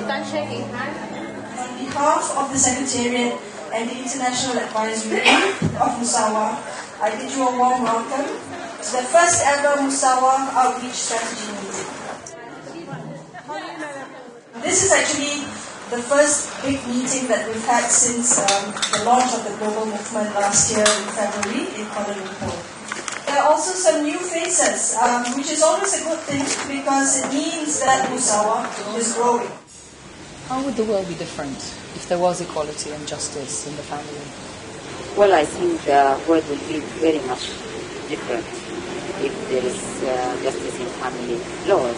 Done shaking hands. On behalf of the Secretariat and the International Advisory Group of Musawah, I bid you a warm welcome to the first ever Musawah Outreach Strategy meeting. This is actually the first big meeting that we've had since the launch of the global movement last year in February in Kuala Lumpur. There are also some new faces, which is always a good thing because it means that Musawah is growing. How would the world be different if there was equality and justice in the family? Well, I think the world will be very much different if there is justice in family laws.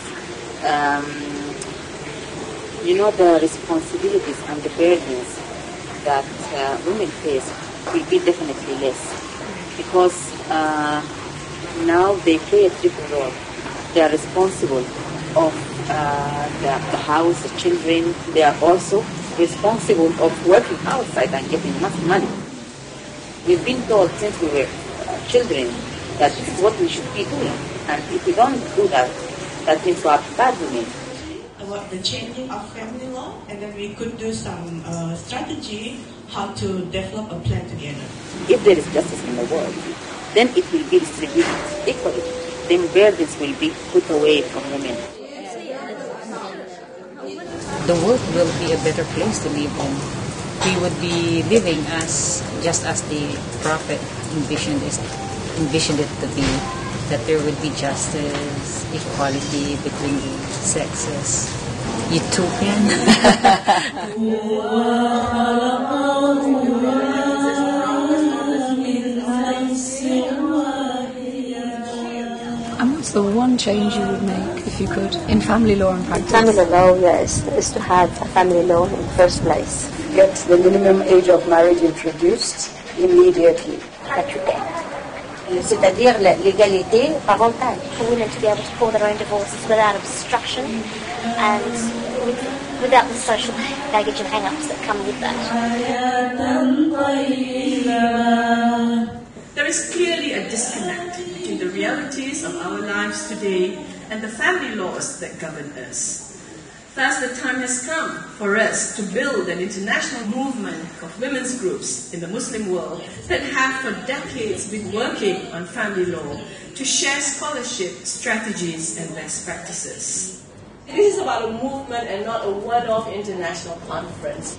The responsibilities and the burdens that women face will be definitely less because now they play a triple role. They are responsible of the house, the children. They are also responsible of working outside and getting money. We've been told since we were children that this is what we should be doing, and if we don't do that, that means we are bad women. About the changing of family law, and then we could do some strategy how to develop a plan together. If there is justice in the world, then it will be distributed equally. Then burdens will be put away from women. The world will be a better place to live in. We would be living just as the Prophet envisioned it to be, that there would be justice, equality between the sexes. Utopian. And what's the one change you would make, if you could, in family law and practice? Family law, yes, is to have a family law in the first place. Get the minimum age of marriage introduced immediately. C'est-à-dire l'égalité parentale. For women to be able to call their own divorces without obstruction and without the social baggage and hang-ups that come with that. There is clearly a disconnect between the realities of our lives today and the family laws that govern us. Thus, the time has come for us to build an international movement of women's groups in the Muslim world that have for decades been working on family law to share scholarship, strategies, and best practices. This is about a movement and not a one-off international conference.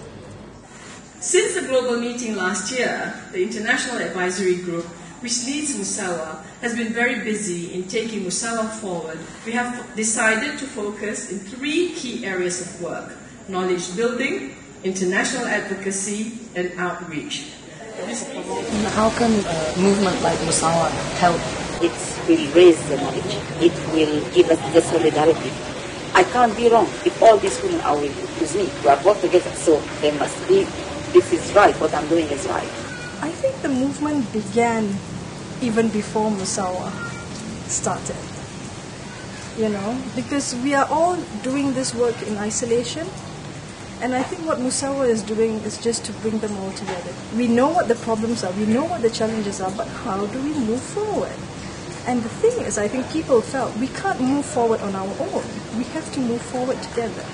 Since the global meeting last year, the International Advisory Group, which leads Musawah, has been very busy in taking Musawah forward. We have decided to focus in 3 key areas of work: knowledge building, international advocacy, and outreach. How can a movement like Musawah help? It will raise the knowledge. It will give us the solidarity. I can't be wrong if all these women are with me. We are both together, so they must be, this is right, what I'm doing is right. I think the movement began even before Musawah started, because we are all doing this work in isolation, and I think what Musawah is doing is just to bring them all together. We know what the problems are, we know what the challenges are, but how do we move forward? And the thing is, I think people felt we can't move forward on our own, we have to move forward together.